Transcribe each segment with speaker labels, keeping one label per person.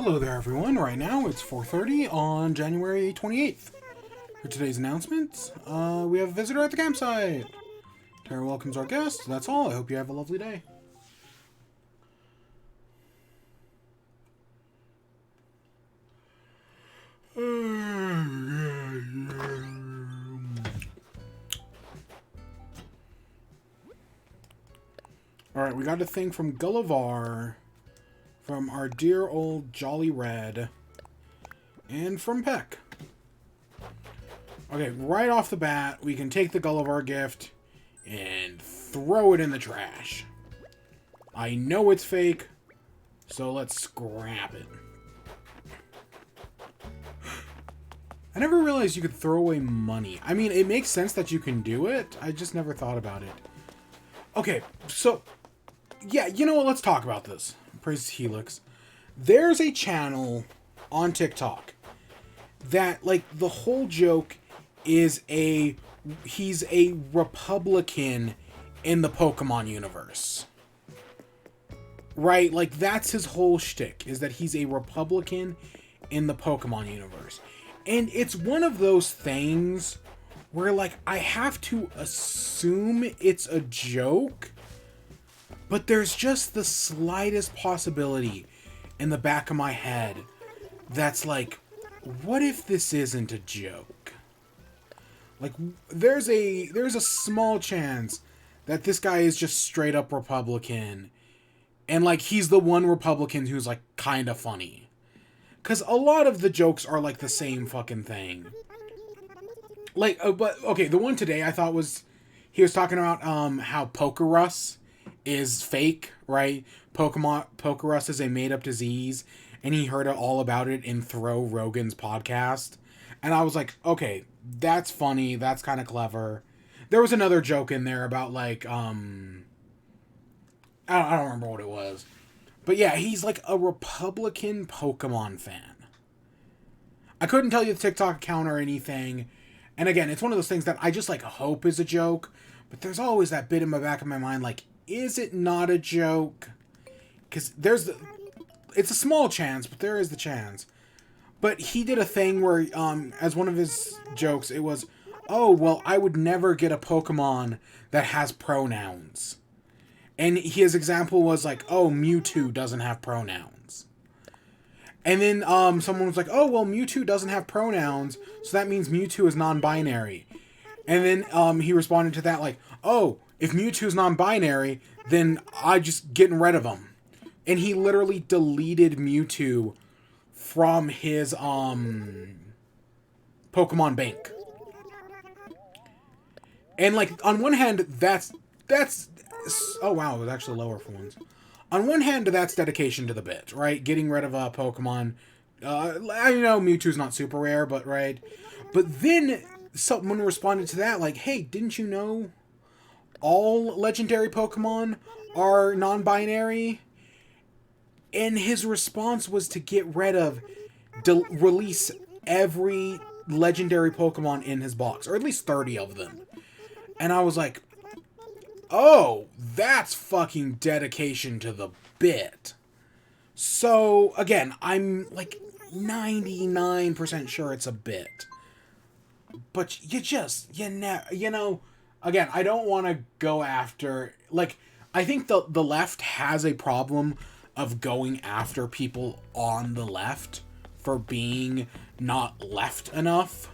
Speaker 1: Hello there, everyone. Right now it's 4:30 on January 28th. For today's announcements, we have a visitor at the campsite. Tara welcomes our guest. That's all. I hope you have a lovely day. Alright, we got a thing from Gullivar, from our dear old Jolly Red, and from Peck. Okay, right off the bat, we can take the Gullivar gift and throw it in the trash. I know it's fake, so let's scrap it. I never realized you could throw away money. I mean, it makes sense that you can do it. I just never thought about it. Okay, so, yeah, you know what? Let's talk about this. Praise Helix. There's a channel on TikTok that, like, the whole joke is he's a Republican in the Pokemon universe. Right? Like, that's his whole shtick, is that he's a Republican in the Pokemon universe. And it's one of those things where, like, I have to assume it's a joke, but there's just the slightest possibility in the back of my head that's like, what if this isn't a joke? Like, there's a small chance that this guy is just straight up Republican, and, like, he's the one Republican who's, like, kind of funny. Because a lot of the jokes are, like, the same fucking thing. Like, but, okay, the one today I thought was, he was talking about, how Pokerus is fake, right? Pokerus is a made-up disease, and he heard all about it in Throw Rogan's podcast. And I was like, okay, that's funny, that's kind of clever. There was another joke in there about, like, I don't remember what it was. But yeah, he's like a Republican Pokemon fan. I couldn't tell you the TikTok account or anything. And again, it's one of those things that I just, like, hope is a joke. But there's always that bit in the back of my mind, like, is it not a joke? Because it's a small chance, but there is the chance. But he did a thing where, as one of his jokes, it was, oh, well, I would never get a Pokemon that has pronouns. And his example was like, oh, Mewtwo doesn't have pronouns. And then someone was like, oh, well, Mewtwo doesn't have pronouns, so that means Mewtwo is non-binary. And then he responded to that like, oh, if Mewtwo is non-binary, then I just getting rid of him. And he literally deleted Mewtwo from his Pokemon bank. And, like, on one hand, that's oh wow, it was actually lower for once. On one hand, that's dedication to the bit, right? Getting rid of a Pokemon. I know Mewtwo's not super rare, but right. But then someone responded to that like, hey, didn't you know all legendary Pokemon are non-binary? And his response was to get rid of, release every legendary Pokemon in his box, or at least 30 of them. And I was like, oh, that's fucking dedication to the bit. So, again, I'm, like, 99% sure it's a bit. But you know, again, I don't want to go after, like, I think the left has a problem of going after people on the left for being not left enough.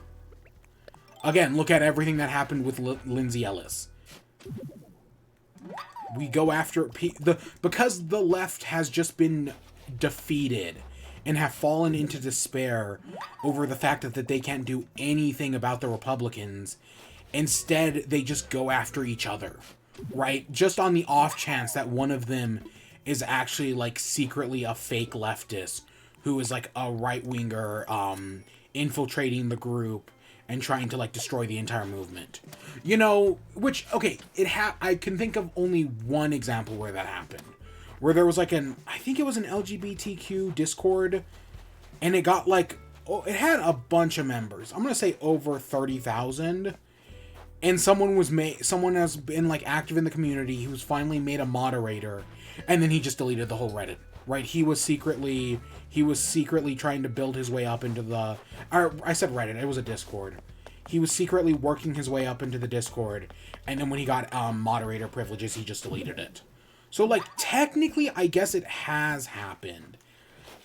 Speaker 1: Again, look at everything that happened with Lindsay Ellis. We go after because the left has just been defeated and have fallen into despair over the fact that they can't do anything about the Republicans. Instead, they just go after each other, right? Just on the off chance that one of them is actually, like, secretly a fake leftist who is, like, a right-winger infiltrating the group and trying to, like, destroy the entire movement. You know, which, okay, I can think of only one example where that happened. Where there was, like, I think it was an LGBTQ Discord, and it got, like, it had a bunch of members. I'm gonna say over 30,000. And someone has been, like, active in the community. He was finally made a moderator, and then he just deleted the whole Reddit. right? He was secretly trying to build his way up into the... Or, I said Reddit, it was a Discord. He was secretly working his way up into the Discord, and then when he got moderator privileges, he just deleted it. So, like, technically, I guess it has happened.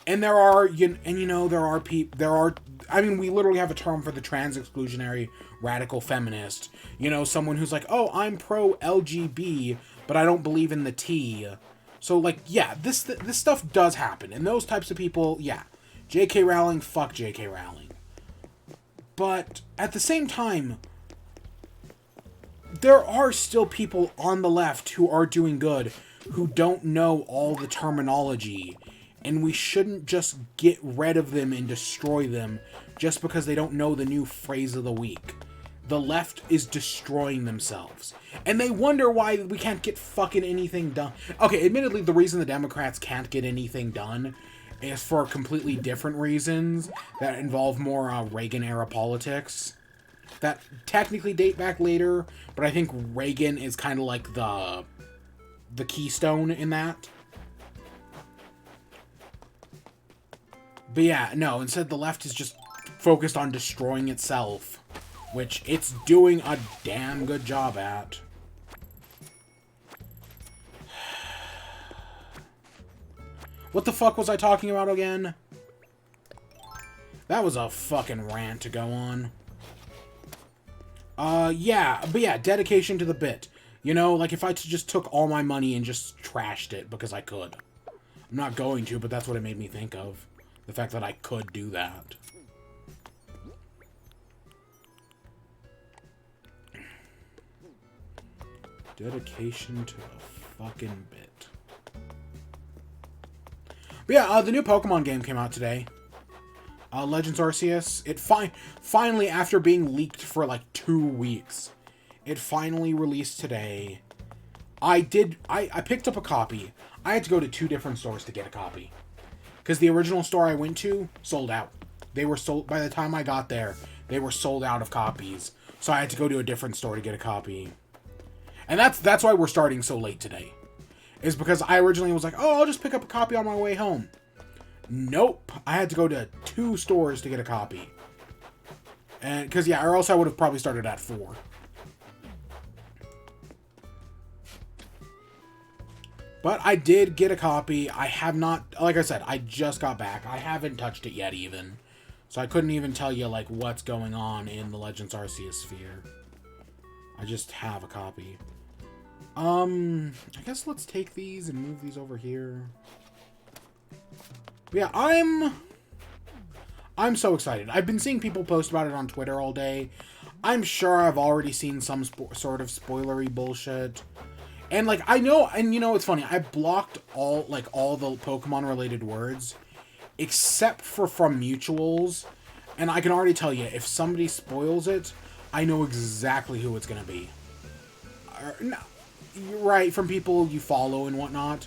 Speaker 1: And there are, I mean, we literally have a term for the trans exclusionary radical feminist. You know, someone who's like, oh, I'm pro-LGB, but I don't believe in the T. So, like, yeah, this stuff does happen. And those types of people, yeah. J.K. Rowling, fuck J.K. Rowling. But, at the same time, there are still people on the left who are doing good, who don't know all the terminology, and we shouldn't just get rid of them and destroy them just because they don't know the new phrase of the week. The left is destroying themselves. And they wonder why we can't get fucking anything done. Okay, admittedly, the reason the Democrats can't get anything done is for completely different reasons that involve more Reagan-era politics that technically date back later, but I think Reagan is kind of like the keystone in that. But yeah, no, instead the left is just focused on destroying itself, which it's doing a damn good job at. What the fuck was I talking about again? That was a fucking rant to go on. Yeah, but yeah, dedication to the bit. You know, like if I just took all my money and just trashed it because I could. I'm not going to, but that's what it made me think of. The fact that I could do that. Dedication to the fucking bit. But yeah, the new Pokemon game came out today. Legends Arceus. It finally, after being leaked for like 2 weeks, it finally released today. I picked up a copy. I had to go to 2 different stores to get a copy. Because the original store I went to sold out. They were sold, by the time I got there, they were sold out of copies. So I had to go to a different store to get a copy. And that's why we're starting so late today. Is because I originally was like, oh, I'll just pick up a copy on my way home. Nope. I had to go to 2 stores to get a copy. And, because, yeah, or else I would have probably started at 4. But I did get a copy. I have not, like I said, I just got back. I haven't touched it yet even. So I couldn't even tell you, like, what's going on in the Legends Arceus sphere. I just have a copy. I guess let's take these and move these over here. But yeah, I'm so excited. I've been seeing people post about it on Twitter all day. I'm sure I've already seen some sort of spoilery bullshit. And, like, I know, and you know, it's funny, I blocked all the Pokemon-related words, except for from mutuals, and I can already tell you, if somebody spoils it, I know exactly who it's gonna be. No, right, from people you follow and whatnot,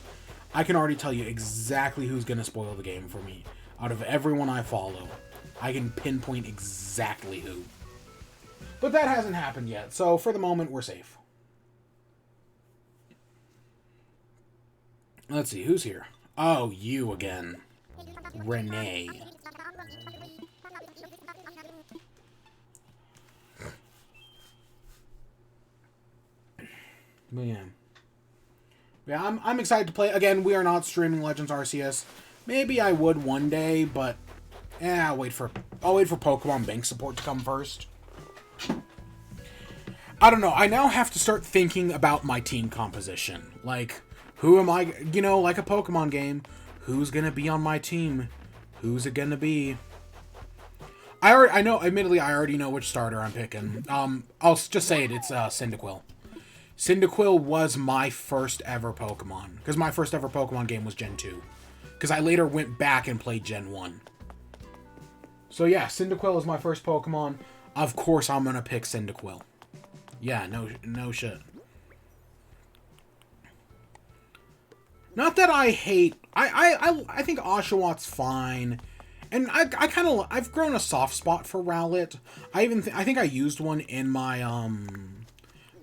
Speaker 1: I can already tell you exactly who's gonna spoil the game for me. Out of everyone I follow, I can pinpoint exactly who. But that hasn't happened yet, so for the moment, we're safe. Let's see, who's here? Oh, you again. Renee. Man. Yeah, I'm excited to play. Again, we are not streaming Legends Arceus. Maybe I would one day, but I'll wait for Pokemon Bank support to come first. I don't know. I now have to start thinking about my team composition. Like, who am I, you know, like a Pokemon game, who's gonna be on my team? Who's it gonna be? I know, admittedly, I already know which starter I'm picking. I'll just say it, it's Cyndaquil. Cyndaquil was my first ever Pokemon, because my first ever Pokemon game was Gen 2. Because I later went back and played Gen 1. So yeah, Cyndaquil is my first Pokemon. Of course I'm gonna pick Cyndaquil. Yeah, no shit. Not that I hate... I think Oshawott fine. And I've grown a soft spot for Rowlet. I think I used one in my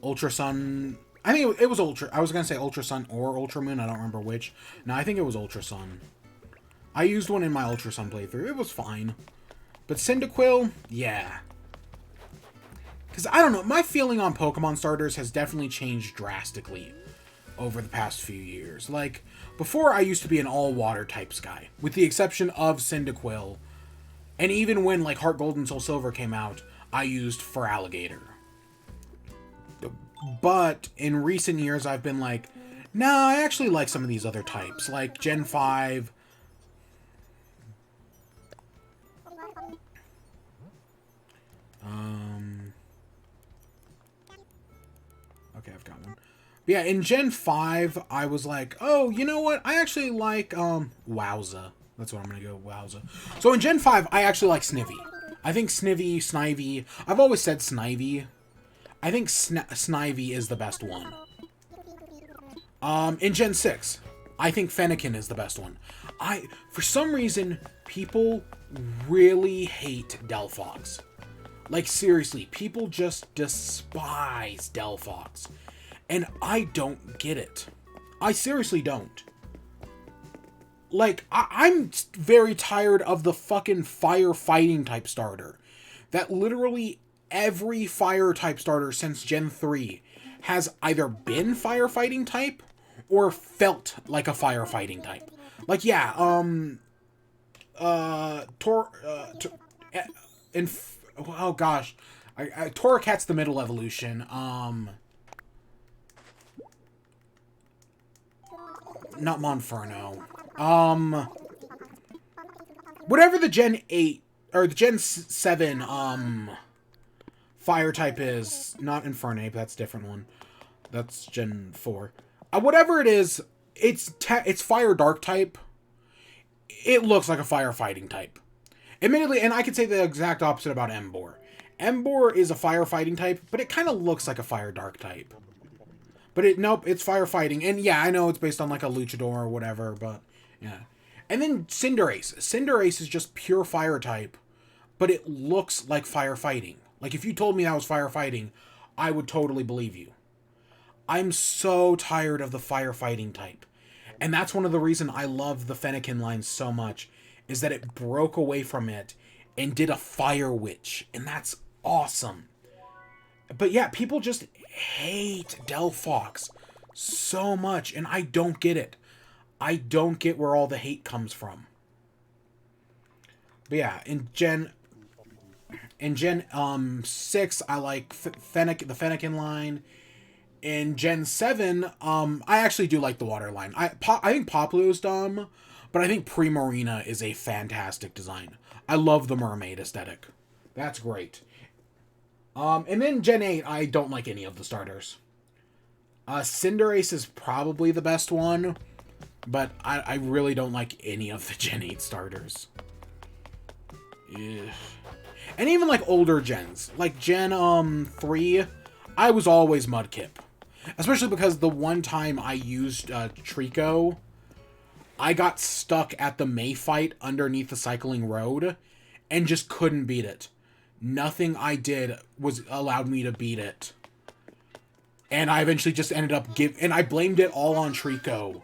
Speaker 1: Ultra Sun I think it was Ultra. I was gonna say Ultra Sun or Ultra Moon. I don't remember which. No, I think it was Ultra Sun. I used one in my Ultra Sun playthrough. It was fine. But Cyndaquil, yeah. Because, I don't know, my feeling on Pokemon starters has definitely changed drastically over the past few years. Like, before I used to be an all-water types guy, with the exception of Cyndaquil. And even when, like, Heart Gold and Soul Silver came out, I used Feraligatr. But in recent years, I've been like, nah, I actually like some of these other types. Like, Gen 5... Okay, I've got one. But yeah, in Gen 5, I was like, oh, you know what? I actually like, Wowza. That's what I'm gonna go, Wowza. So in Gen 5, I actually like Snivy. I think Snivy... I've always said Snivy. I think Snivy is the best one. In Gen 6, I think Fennekin is the best one. For some reason, people really hate Delphox. Like, seriously, people just despise Delphox. And I don't get it. I seriously don't. Like, I'm very tired of the fucking firefighting type starter. That literally every fire type starter since Gen 3 has either been firefighting type or felt like a firefighting type. Like, yeah, oh gosh, Torracat's the middle evolution. Not Monferno. Whatever the Gen 8 or the Gen 7 fire type is, not Infernape, that's a different one. That's Gen 4. Whatever it is, it's fire dark type. It looks like a firefighting type. Admittedly, and I could say the exact opposite about Emboar. Emboar is a firefighting type, but it kind of looks like a fire dark type. But nope, it's firefighting. And yeah, I know it's based on like a luchador or whatever, but yeah. And then Cinderace. Cinderace is just pure fire type, but it looks like firefighting. Like if you told me that was firefighting, I would totally believe you. I'm so tired of the firefighting type. And that's one of the reasons I love the Fennekin line so much, is that it broke away from it and did a Fire Witch. And that's awesome. But yeah, people just hate Delphox so much, and I don't get it. I don't get where all the hate comes from. But yeah, in Gen 6, I like the Fennekin line. In Gen 7, I actually do like the water line. I think Popplio is dumb, but I think Primarina is a fantastic design. I love the mermaid aesthetic. That's great. And then Gen 8, I don't like any of the starters. Cinderace is probably the best one, but I really don't like any of the Gen 8 starters. Ugh. And even like older gens, like Gen 3, I was always Mudkip. Especially because the one time I used Trico, I got stuck at the May fight underneath the cycling road and just couldn't beat it. Nothing I did was allowed me to beat it. And I eventually just ended up and I blamed it all on Trico.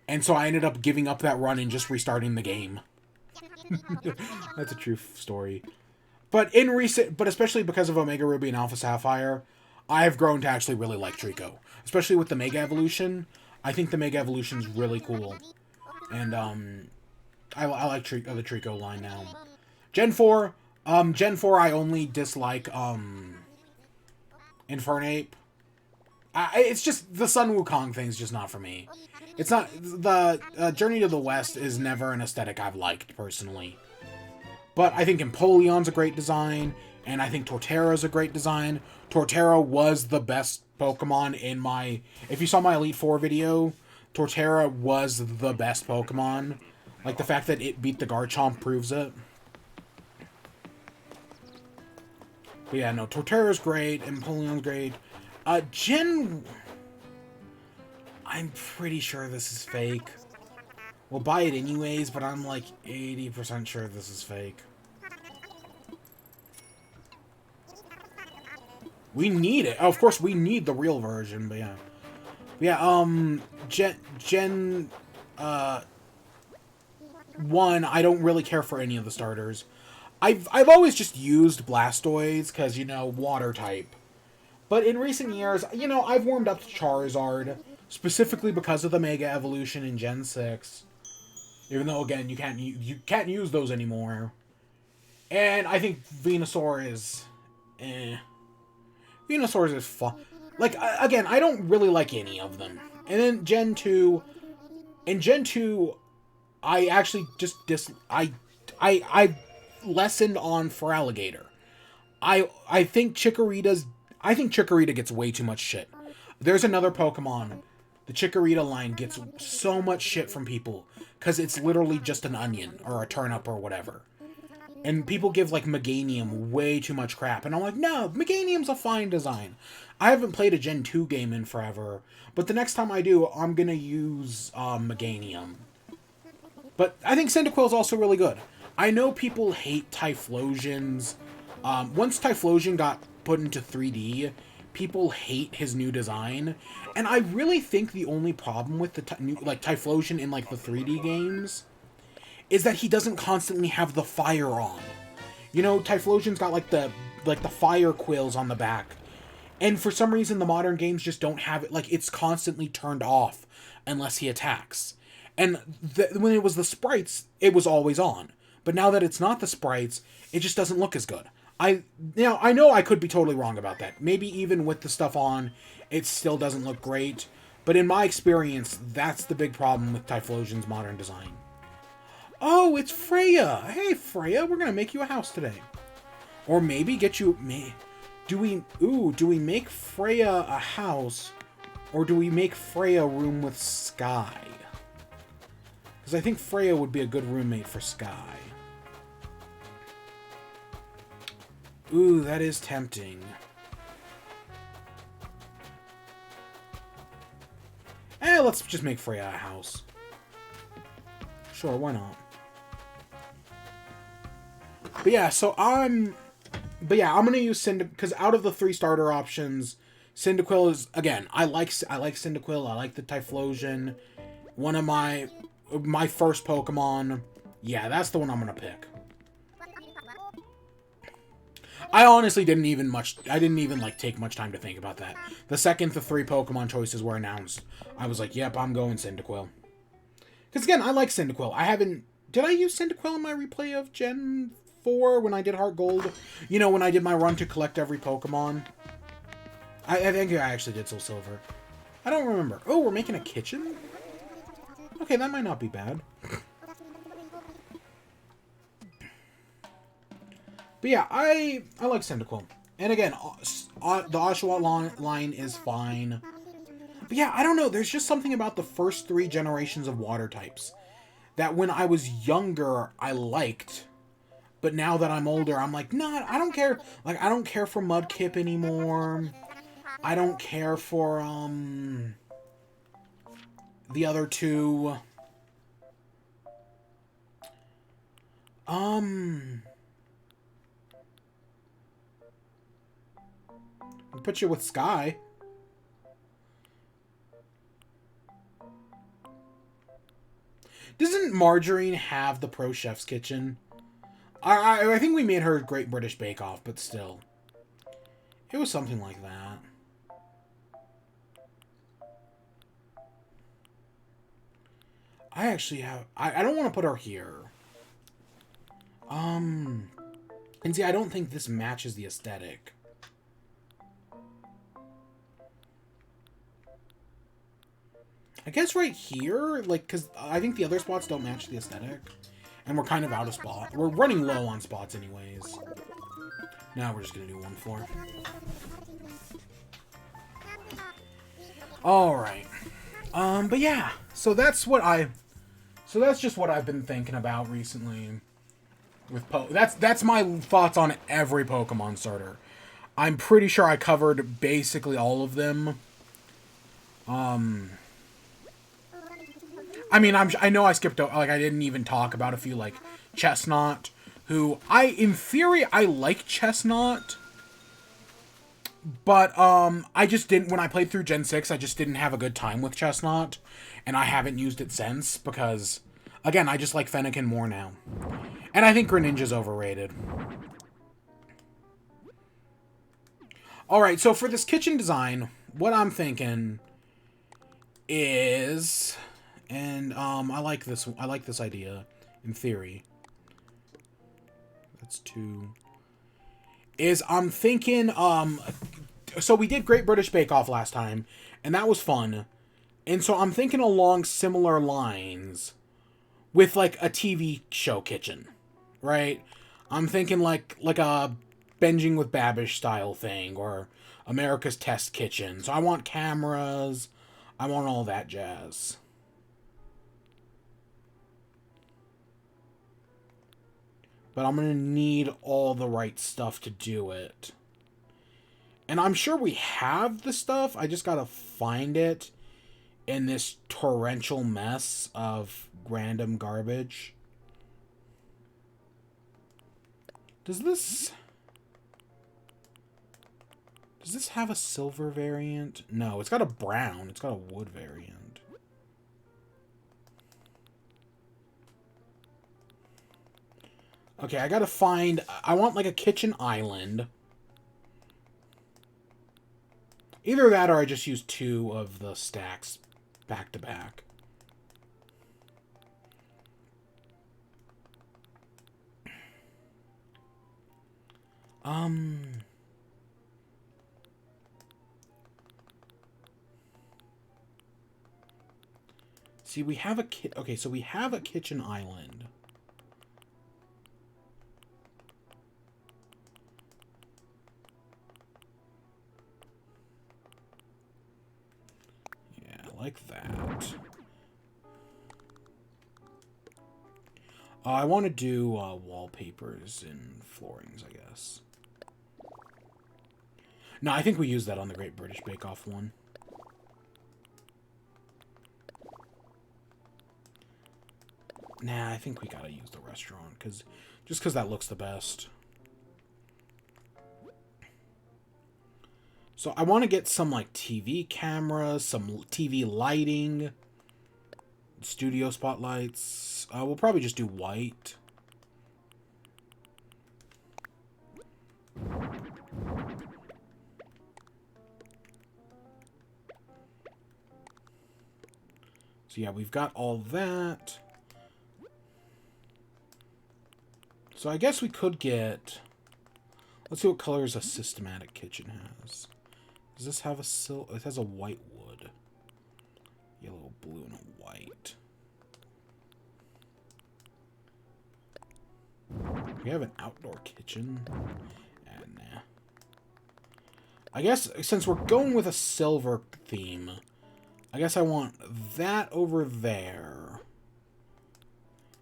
Speaker 1: And so I ended up giving up that run and just restarting the game. That's a true story. But especially because of Omega Ruby and Alpha Sapphire, I have grown to actually really like Trico. Especially with the Mega Evolution. I think the Mega Evolution is really cool. And, I like the Trico line now. Gen 4, I only dislike, Infernape. It's just, the Sun Wukong thing's just not for me. It's not, the Journey to the West is never an aesthetic I've liked, personally. But I think Empoleon's a great design, and I think Torterra's a great design. Torterra was the best Pokemon in my... If you saw my Elite Four video, Torterra was the best Pokemon. Like, the fact that it beat the Garchomp proves it. But yeah, no, Torterra's great, Empoleon's great. I'm pretty sure this is fake. We'll buy it anyways, but I'm like 80% sure this is fake. We need it. Oh, of course, we need the real version, but yeah. Yeah, Gen 1, I don't really care for any of the starters. I've always just used Blastoise, because, you know, water type. But in recent years, you know, I've warmed up to Charizard, specifically because of the Mega Evolution in Gen 6. Even though, again, you can't use those anymore. And I think Venusaur is... Venusaur is fun. Like, again, I don't really like any of them. And then Gen 2... In Gen 2, I actually just I lessened on Feraligatr. I think Chikorita gets way too much shit. There's another Pokemon. The Chikorita line gets so much shit from people because it's literally just an onion or a turnip or whatever. And people give, like, Meganium way too much crap. And I'm like, no, Meganium's a fine design. I haven't played a Gen 2 game in forever. But the next time I do, I'm going to use Meganium. But I think Cyndaquil's also really good. I know people hate Typhlosions. Once Typhlosion got put into 3D, people hate his new design. And I really think the only problem with the Typhlosion in, like, the 3D games is that he doesn't constantly have the fire on. You know, Typhlosion's got like the fire quills on the back. And for some reason the modern games just don't have it. Like, it's constantly turned off unless he attacks. And when it was the sprites, it was always on. But now that it's not the sprites, it just doesn't look as good. I know I could be totally wrong about that. Maybe even with the stuff on, it still doesn't look great. But in my experience, that's the big problem with Typhlosion's modern design. Oh, it's Freya! Hey, Freya, we're gonna make you a house today. Or maybe get you... do we make Freya a house? Or do we make Freya a room with Sky? Because I think Freya would be a good roommate for Sky. Ooh, that is tempting. Let's just make Freya a house. Sure, why not? But yeah, I'm gonna use Cyndaquil, because out of the 3 starter options, Cyndaquil is, again, I like Cyndaquil, I like the Typhlosion. One of my first Pokemon. Yeah, that's the one I'm gonna pick. I honestly didn't even like take much time to think about that. The second the 3 Pokemon choices were announced, I was like, yep, I'm going Cyndaquil. Because again, I like Cyndaquil. Did I use Cyndaquil in my replay of Gen 4 when I did Heart Gold? You know, when I did my run to collect every Pokemon? I think I actually did Soul Silver. I don't remember. Oh, we're making a kitchen? Okay, that might not be bad. But yeah, I like Cyndaquil. And again, the Oshawott line is fine. But yeah, I don't know. There's just something about the first 3 generations of water types that when I was younger, I liked. But now that I'm older, I'm like, nah, I don't care. Like, I don't care for Mudkip anymore. I don't care for, the other 2. I'll put you with Sky. Doesn't Margarine have the Pro Chef's Kitchen? I think we made her Great British Bake Off, but still. It was something like that. I actually have... I don't want to put her here. And see, I don't think this matches the aesthetic. I guess right here, like, because I think the other spots don't match the aesthetic. And we're kind of out of spot. We're running low on spots anyways. Now we're just going to do 1 floor. Alright. But yeah. So that's just what I've been thinking about recently. With that's my thoughts on every Pokemon starter. I'm pretty sure I covered basically all of them. I mean, I know I skipped, like, I didn't even talk about a few, like, Chestnut, who, in theory, I like Chestnut. But I just didn't, when I played through Gen 6, I just didn't have a good time with Chestnut, and I haven't used it since because, again, I just like Fennekin more now. And I think Greninja's overrated. Alright, so for this kitchen design, what I'm thinking is, and I like this idea in theory. That's 2. Is I'm thinking so we did Great British Bake Off last time, and that was fun. And so I'm thinking along similar lines with like a TV show kitchen, right? I'm thinking like a Binging with Babish style thing, or America's Test Kitchen. So I want cameras, I want all that jazz. But I'm gonna need all the right stuff to do it. And I'm sure we have the stuff, I just gotta find it in this torrential mess of random garbage. Does this have a silver variant? No, it's got a brown. It's got a wood variant. Okay, I gotta find... I want, like, a kitchen island. Either that or I just use 2 of the stacks back to back. See, we have a okay, so we have a kitchen island. Yeah, like that. I want to do wallpapers and floorings, I guess. No, I think we used that on the Great British Bake Off one. Nah, I think we gotta use the restaurant, just because that looks the best. So I want to get some, like, TV cameras, some TV lighting, studio spotlights. We'll probably just do white. So yeah, we've got all that. So I guess we could get... Let's see what colors a systematic kitchen has. Does this have a it has a white wood. Yellow, blue, and a white. We have an outdoor kitchen. Nah. I guess since we're going with a silver theme, I guess I want that over there.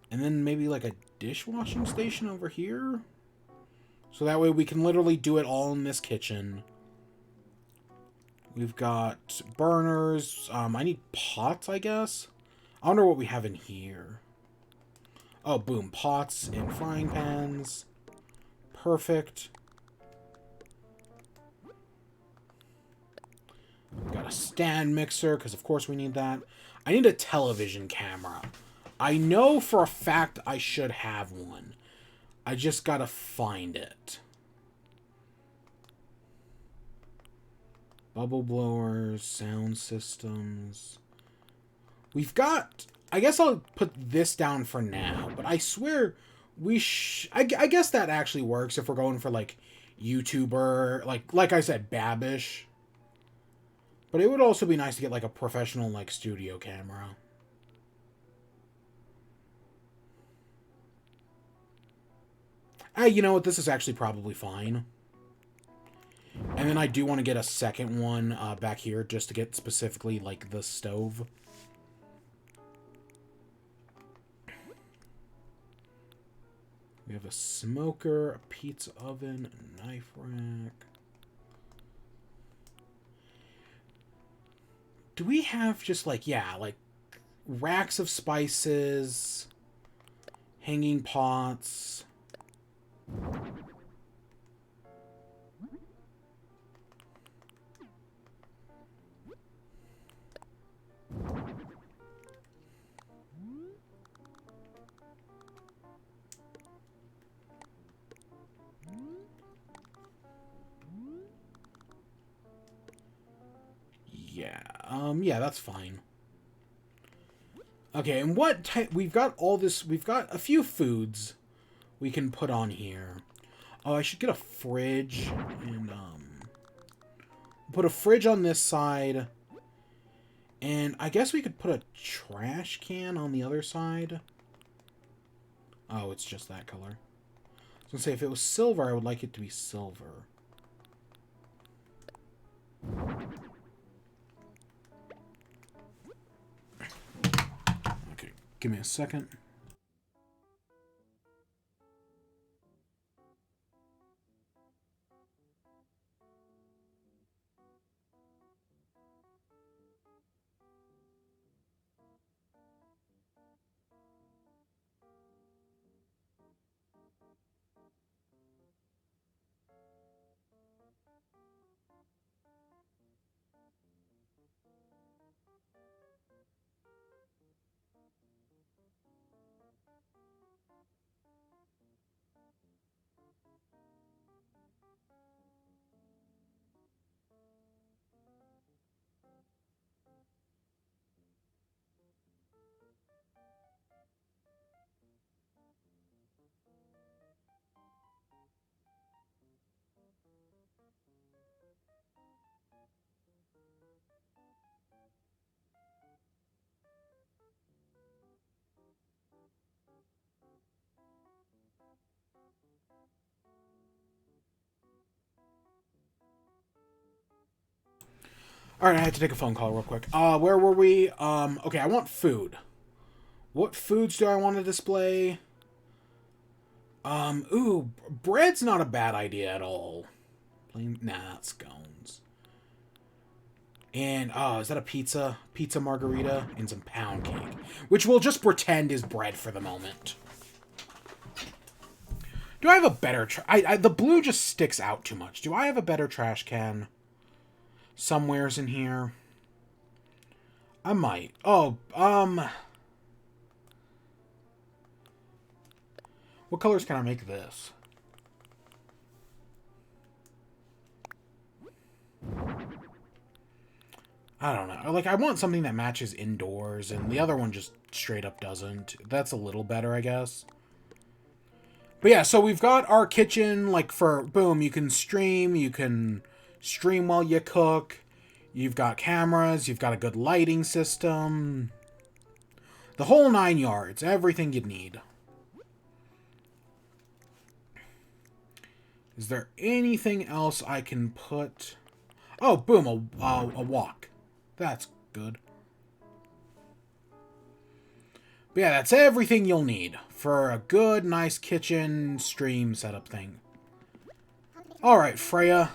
Speaker 1: And then maybe like a dishwashing station over here. So that way we can literally do it all in this kitchen. We've got burners. I need pots, I guess. I wonder what we have in here. Oh, boom. Pots and frying pans. Perfect. We've got a stand mixer, because of course we need that. I need a television camera. I know for a fact I should have one. I just gotta find it. Bubble blowers, sound systems. We've got... I guess I'll put this down for now, but I swear we I guess that actually works if we're going for, like, YouTuber, like I said, Babish. But it would also be nice to get, like, a professional, like, studio camera. You know what? This is actually probably fine. And then I do want to get a second one back here just to get specifically, like, the stove. We have a smoker, a pizza oven, a knife rack. Do we have just, like, yeah, like, racks of spices, hanging pots... Yeah, that's fine. Okay, and what type... We've got all this... We've got a few foods we can put on here. Oh, I should get a fridge. And, put a fridge on this side. And I guess we could put a trash can on the other side. Oh, it's just that color. I was gonna say, if it was silver, I would like it to be silver. Okay, give me a second. Alright, I had to take a phone call real quick. Where were we? Okay, I want food. What foods do I want to display? Ooh, bread's not a bad idea at all. Plain, nah, scones. And, is that a pizza? Pizza margarita and some pound cake. Which we'll just pretend is bread for the moment. Do I have a better... the blue just sticks out too much. Do I have a better trash can? Somewheres in here. I might. Oh, what colors can I make this? I don't know. Like, I want something that matches indoors, and the other one just straight up doesn't. That's a little better, I guess. But yeah, so we've got our kitchen, like, for, boom, you can stream while you cook. You've got cameras, you've got a good lighting system. The whole 9 yards, everything you'd need. Is there anything else I can put? Oh, boom, a wok. That's good. But yeah, that's everything you'll need for a good, nice kitchen stream setup thing. Alright, Freya.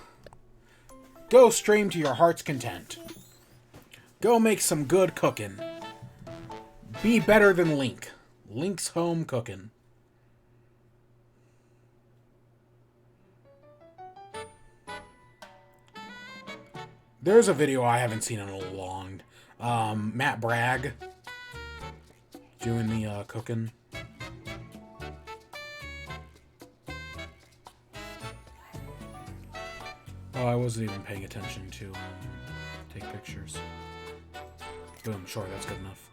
Speaker 1: Go stream to your heart's content. Go make some good cooking. Be better than Link. Link's home cooking. There's a video I haven't seen in a long. Matt Bragg doing the cooking. Oh, I wasn't even paying attention to take pictures. Boom, sure, that's good enough.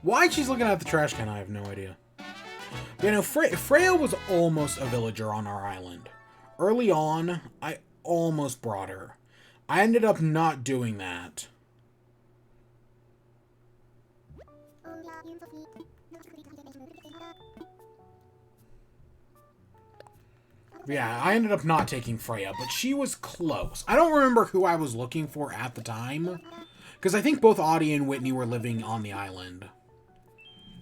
Speaker 1: Why she's looking at the trash can, I have no idea. But, you know, Freya was almost a villager on our island. Early on, I almost brought her. I ended up not doing that. Yeah, I ended up not taking Freya, but she was close. I don't remember who I was looking for at the time, because I think both Audie and Whitney were living on the island.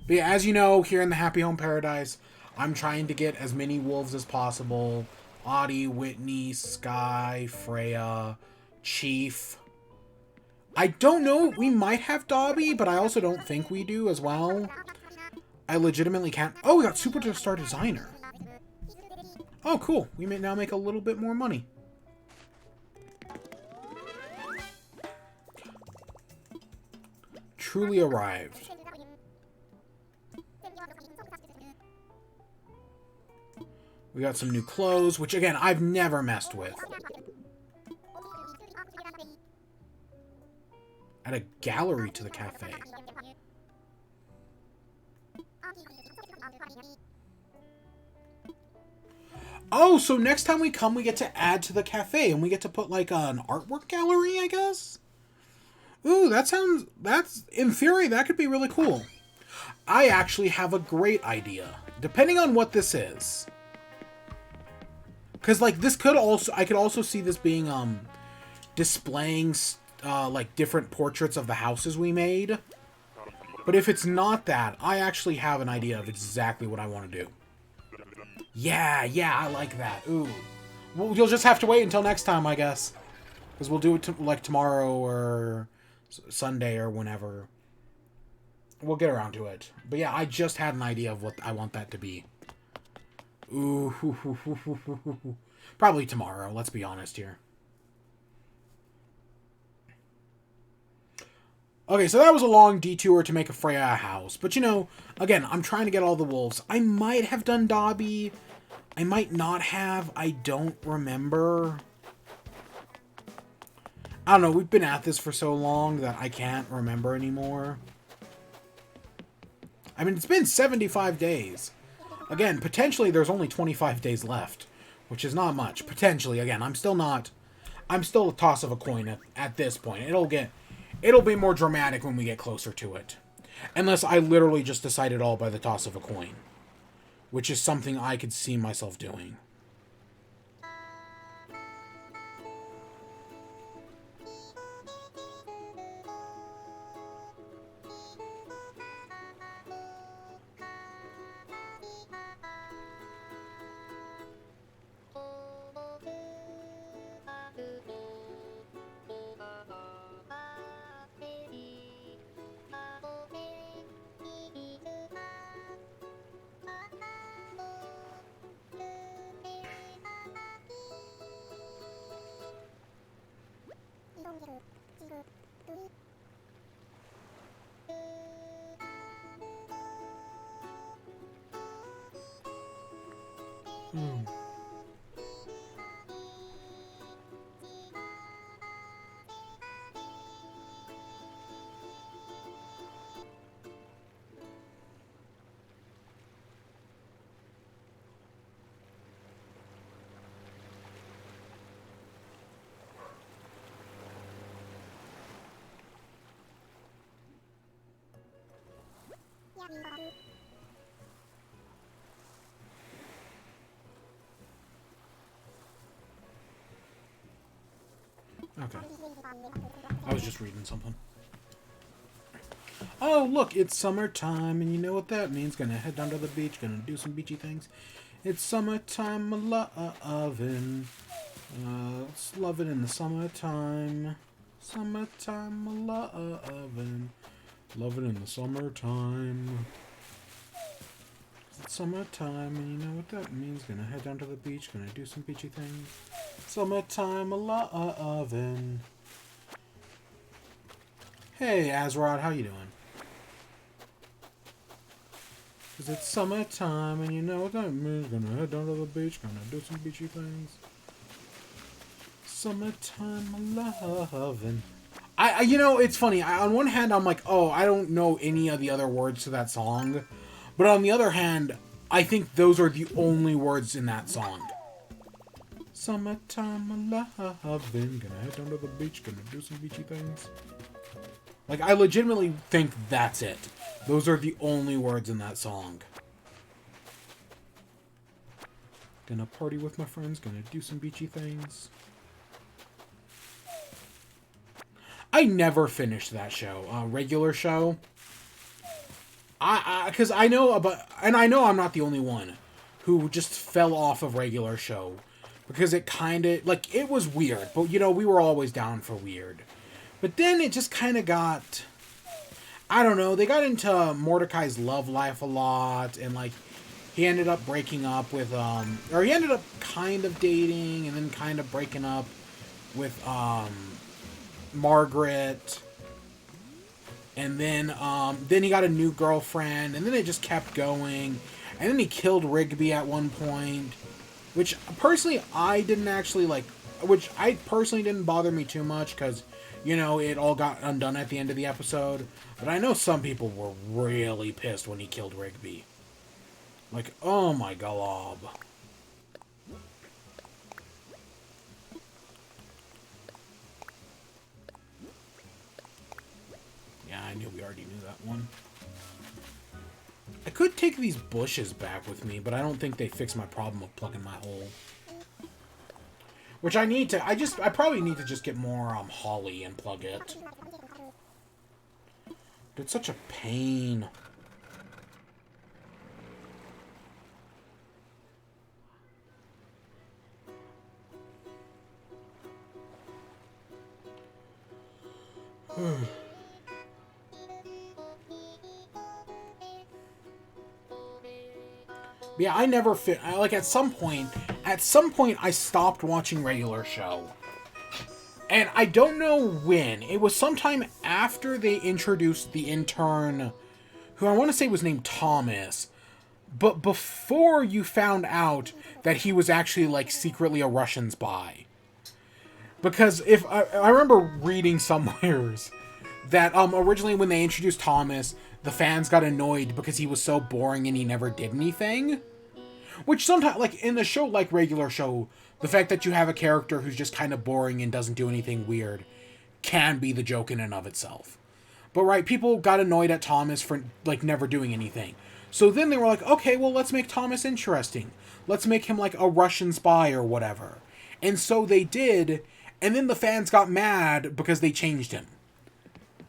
Speaker 1: But yeah, as you know, here in the Happy Home Paradise, I'm trying to get as many wolves as possible. Audie, Whitney, Sky, Freya, Chief. I don't know, we might have Dobby, but I also don't think we do as well. I legitimately can't... Oh, we got Superstar Designer. Oh, cool. We may now make a little bit more money. Truly arrived. We got some new clothes, which, again, I've never messed with. Add a gallery to the cafe. Oh, so next time we come, we get to add to the cafe, and we get to put, like, an artwork gallery, I guess? Ooh, that's, in theory, that could be really cool. I actually have a great idea, depending on what this is. Because, like, this could also, I could also see this being, displaying, like, different portraits of the houses we made. But if it's not that, I actually have an idea of exactly what I want to do. Yeah, I like that. Ooh. Well, you'll just have to wait until next time, I guess. Because we'll do it, like, tomorrow or Sunday or whenever. We'll get around to it. But yeah, I just had an idea of what I want that to be. Ooh. Probably tomorrow, let's be honest here. Okay, so that was a long detour to make a Freya a house. But, you know, again, I'm trying to get all the wolves. I might have done Dobby. I might not have. I don't remember. I don't know. We've been at this for so long that I can't remember anymore. I mean, it's been 75 days. Again, potentially there's only 25 days left, which is not much. Potentially, again, I'm still a toss of a coin at this point. It'll be more dramatic when we get closer to it. Unless I literally just decide it all by the toss of a coin. Which is something I could see myself doing. Okay. I was just reading something. Oh, look, it's summertime, and you know what that means. Gonna head down to the beach, gonna do some beachy things. It's summertime, lovin'. Let's love it in the summertime. Summertime, lovin'. Love it in the summertime. It's summertime, and you know what that means. Gonna head down to the beach, gonna do some beachy things. Summertime, lovin'. Hey, Azrod, how you doing? Cause it's summertime, and you know what that means. Gonna head down to the beach, gonna do some beachy things. Summertime, lovin'. You know, it's funny. On one hand, I'm like, oh, I don't know any of the other words to that song. But on the other hand, I think those are the only words in that song. Summertime, lovin'. Gonna head down to the beach, gonna do some beachy things. Like, I legitimately think that's it. Those are the only words in that song. Gonna party with my friends, gonna do some beachy things. I never finished that show. Regular show. Because I know about... And I know I'm not the only one who just fell off of regular show. Because it kind of... Like, it was weird. But, you know, we were always down for weird. But then it just kind of got... I don't know. They got into Mordecai's love life a lot. And, like, he ended up breaking up with... Or he ended up kind of dating and then kind of breaking up with... Margaret, and then he got a new girlfriend, and then it just kept going, and then he killed Rigby at one point, which personally I didn't actually like which I personally didn't bother me too much because, you know, it all got undone at the end of the episode. But I know some people were really pissed when he killed Rigby. Like, oh my god. Yeah, I knew we already knew that one. I could take these bushes back with me, but I don't think they fix my problem of plugging my hole. Which I need to, I probably need to just get more, holly and plug it. It's such a pain. Yeah, I never fit. Like at some point I stopped watching regular show. And I don't know when. It was sometime after they introduced the intern, who I want to say was named Thomas. But before you found out that he was actually, like, secretly a Russian spy. Because if I remember reading somewheres that originally when they introduced Thomas, the fans got annoyed because he was so boring and he never did anything. Which sometimes, like, in a show like regular show, the fact that you have a character who's just kind of boring and doesn't do anything weird can be the joke in and of itself. But, right, people got annoyed at Thomas for, like, never doing anything. So then they were like, okay, well, let's make Thomas interesting. Let's make him, like, a Russian spy or whatever. And so they did, and then the fans got mad because they changed him.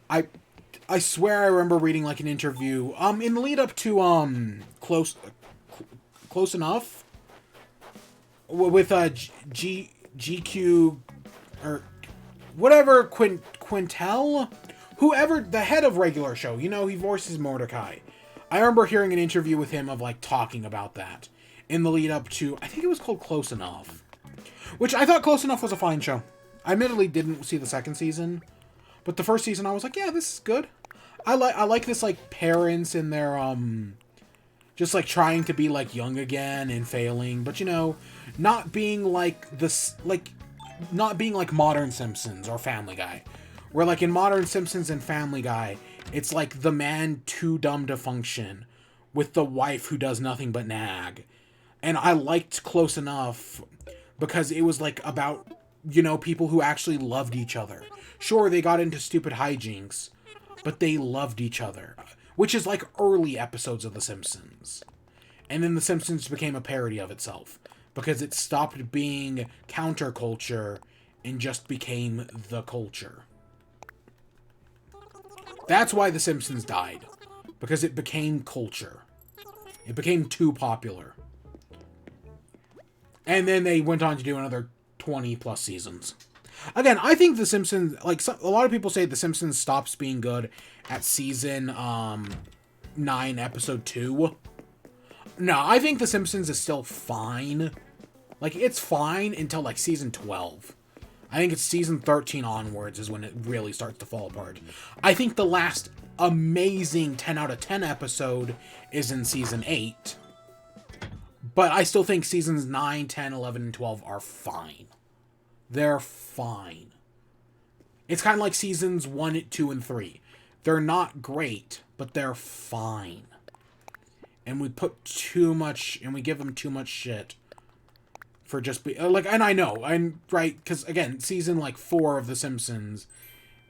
Speaker 1: I swear I remember reading, like, an interview, in the lead up to, Close Enough? With, GQ, or whatever, Quintel? Whoever, the head of regular show, you know, he voices Mordecai. I remember hearing an interview with him of, like, talking about that in the lead up to, I think it was called Close Enough. Which I thought Close Enough was a fine show. I admittedly didn't see the second season, but the first season I was like, yeah, this is good. I like this, like, parents in their, just, like, trying to be, like, young again and failing, but, you know, not being like this, like, not being like modern Simpsons or Family Guy. Where, like, in modern Simpsons and Family Guy, it's like the man too dumb to function with the wife who does nothing but nag. And I liked Close Enough because it was, like, about, you know, people who actually loved each other. Sure, they got into stupid hijinks, but they loved each other. Which is like early episodes of The Simpsons. And then The Simpsons became a parody of itself. Because it stopped being counterculture and just became the culture. That's why The Simpsons died. Because it became culture. It became too popular. And then they went on to do another 20 plus seasons. Again, I think The Simpsons, like, a lot of people say The Simpsons stops being good at season 9, episode 2. No, I think The Simpsons is still fine. Like, it's fine until, like, season 12. I think it's season 13 onwards is when it really starts to fall apart. I think the last amazing 10 out of 10 episode is in season 8. But I still think seasons 9, 10, 11, and 12 are fine. They're fine. It's kind of like seasons 1, 2, and 3. They're not great, but they're fine. And we put too much, and we give them too much shit for just like, and I know, I'm right, because again, season, like, 4 of The Simpsons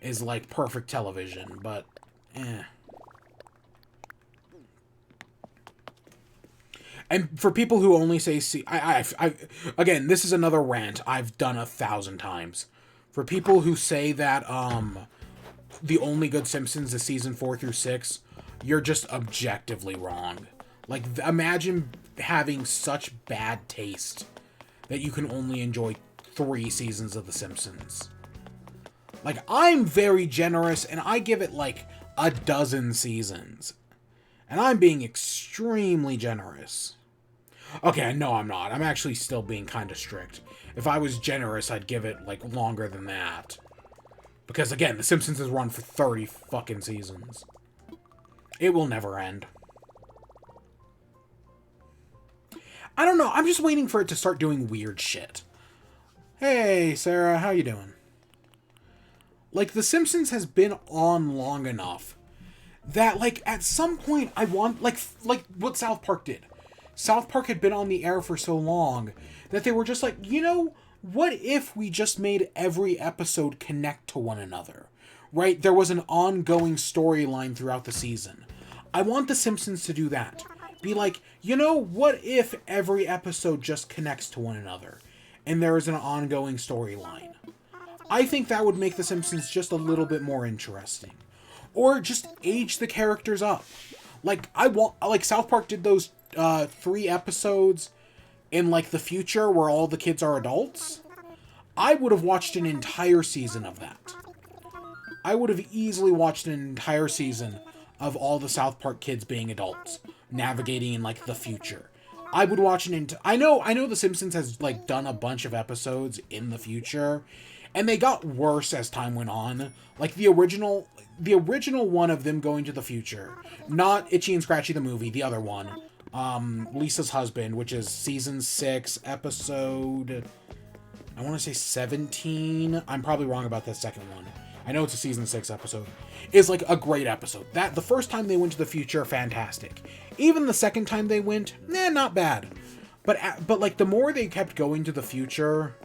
Speaker 1: is, like, perfect television, but, And for people who only say, again, this is another rant I've done 1,000 times. For people who say that, the only good Simpsons is season 4 through 6, you're just objectively wrong. Like, imagine having such bad taste that you can only enjoy 3 seasons of The Simpsons. Like, I'm very generous, and I give it, like, 12 seasons. And I'm being extremely generous. Okay, no, I'm not. I'm actually still being kind of strict. If I was generous, I'd give it, like, longer than that. Because, again, The Simpsons has run for 30 fucking seasons. It will never end. I don't know. I'm just waiting for it to start doing weird shit. Hey, Sarah, how you doing? Like, The Simpsons has been on long enough that, like, at some point I want, like what South Park did. South Park had been on the air for so long that they were just like, what if we just made every episode connect to one another? Right? There was an ongoing storyline throughout the season. I want The Simpsons to do that. Be like, what if every episode just connects to one another? And there is an ongoing storyline. I think that would make The Simpsons just a little bit more interesting. Or just age the characters up. Like South Park did those 3 episodes in like the future where all the kids are adults. I would have watched an entire season of that. I would have easily watched an entire season of all the South Park kids being adults, navigating in like the future. I would watch I know The Simpsons has like done a bunch of episodes in the future, and they got worse as time went on. Like the original one of them going to the future, not Itchy and Scratchy the movie, the other one, Lisa's Husband, which is season 6, episode, I want to say 17. I'm probably wrong about the second one. I know it's a season 6 episode. Is like a great episode. That the first time they went to the future, fantastic. Even the second time they went, not bad. But like the more they kept going to the future,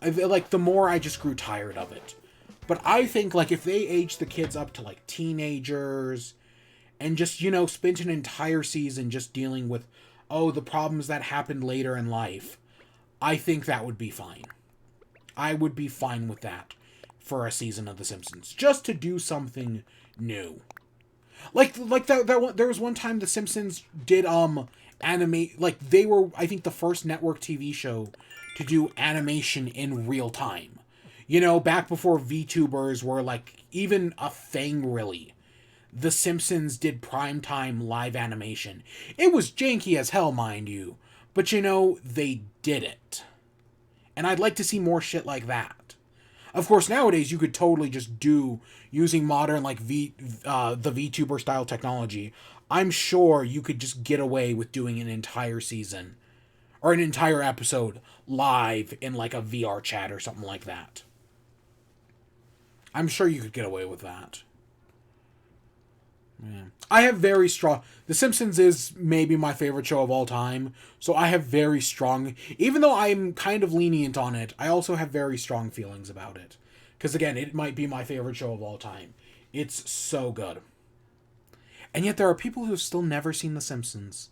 Speaker 1: like the more I just grew tired of it. But I think like if they age the kids up to like teenagers and just, spent an entire season just dealing with, the problems that happened later in life, I think that would be fine. I would be fine with that for a season of The Simpsons. Just to do something new. Like that one, there was one time The Simpsons did animate, like they were, I think, the first network TV show to do animation in real time. Back before VTubers were like even a thing, really. The Simpsons did primetime live animation. It was janky as hell, mind you, but they did it. And I'd like to see more shit like that. Of course, nowadays you could totally just do, using modern like the VTuber style technology, I'm sure you could just get away with doing an entire season or an entire episode live in like a VR chat or something like that. I'm sure you could get away with that. Yeah. I have very strong... The Simpsons is maybe my favorite show of all time, so I have very strong... Even though I'm kind of lenient on it, I also have very strong feelings about it. Because again, it might be my favorite show of all time. It's so good. And yet there are people who have still never seen The Simpsons.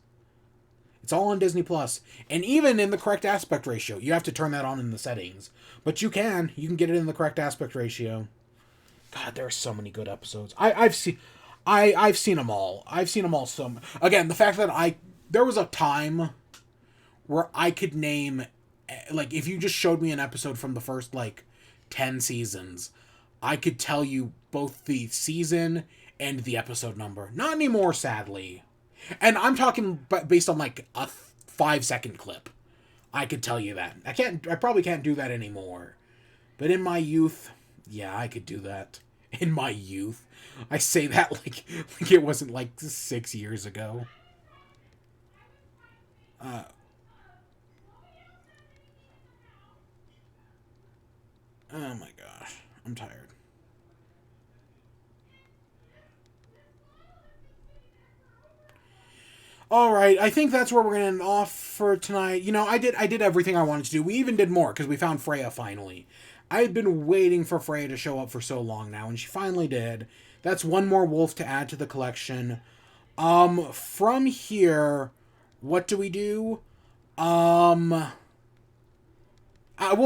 Speaker 1: It's all on Disney Plus, and even in the correct aspect ratio. You have to turn that on in the settings. But you can get it in the correct aspect ratio. God, there are so many good episodes. I've seen them all. I've seen them all. Again, the fact that there was a time where I could name, like, if you just showed me an episode from the first, like, 10 seasons, I could tell you both the season and the episode number. Not anymore, sadly. And I'm talking based on, like, a 5-second clip. I could tell you that. I probably can't do that anymore. But in my youth, yeah, I could do that. In my youth. I say that like it wasn't like 6 years ago. Oh my gosh. I'm tired. All right, I think that's where we're gonna end off for tonight. I did everything I wanted to do. We even did more because we found Freya finally. I had been waiting for Freya to show up for so long now, and she finally did. That's one more wolf to add to the collection. From here, what do we do? We'll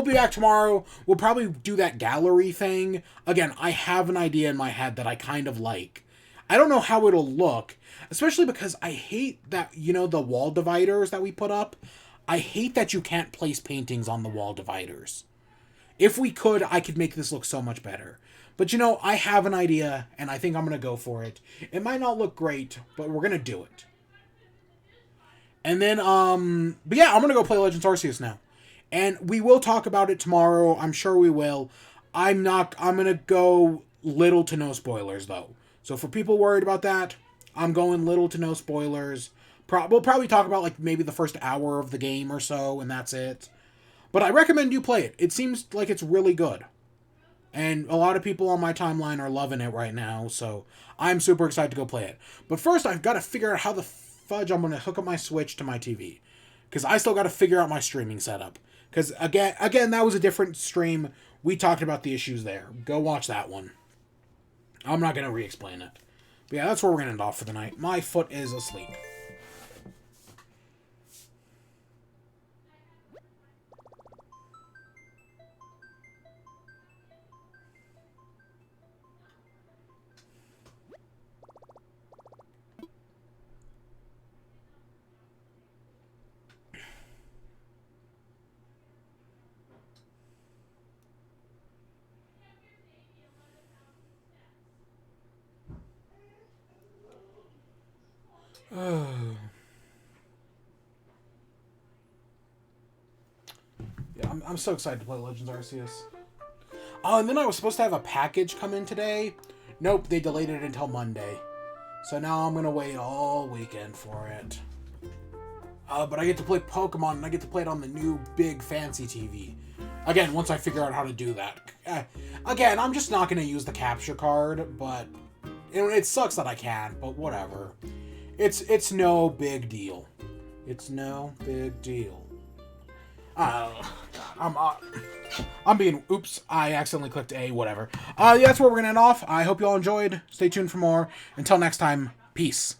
Speaker 1: be back tomorrow. We'll probably do that gallery thing. Again, I have an idea in my head that I kind of like. I don't know how it'll look, especially because I hate that, the wall dividers that we put up. I hate that you can't place paintings on the wall dividers. If we could, I could make this look so much better. But I have an idea, and I think I'm going to go for it. It might not look great, but we're going to do it. And then, but yeah, I'm going to go play Legends Arceus now. And we will talk about it tomorrow. I'm sure we will. I'm going to go little to no spoilers, though. So for people worried about that, I'm going little to no spoilers. We'll probably talk about, like, maybe the first hour of the game or so, and that's it. But I recommend you play it. It seems like it's really good. And a lot of people on my timeline are loving it right now, so I'm super excited to go play it. But first, I've got to figure out how the fudge I'm going to hook up my Switch to my TV. Because I still got to figure out my streaming setup. Because, again, that was a different stream. We talked about the issues there. Go watch that one. I'm not going to re-explain it. But yeah, that's where we're going to end off for the night. My foot is asleep. Yeah, I'm so excited to play Legends Arceus. Oh, and then I was supposed to have a package come in today. Nope, they delayed it until Monday. So now I'm going to wait all weekend for it. But I get to play Pokemon, and I get to play it on the new big fancy TV. Again, once I figure out how to do that. Again, I'm just not going to use the capture card, but it sucks that I can't, but whatever. It's no big deal. It's no big deal. I'm being... Oops, I accidentally clicked A, whatever. Yeah, that's where we're going to end off. I hope you all enjoyed. Stay tuned for more. Until next time, peace.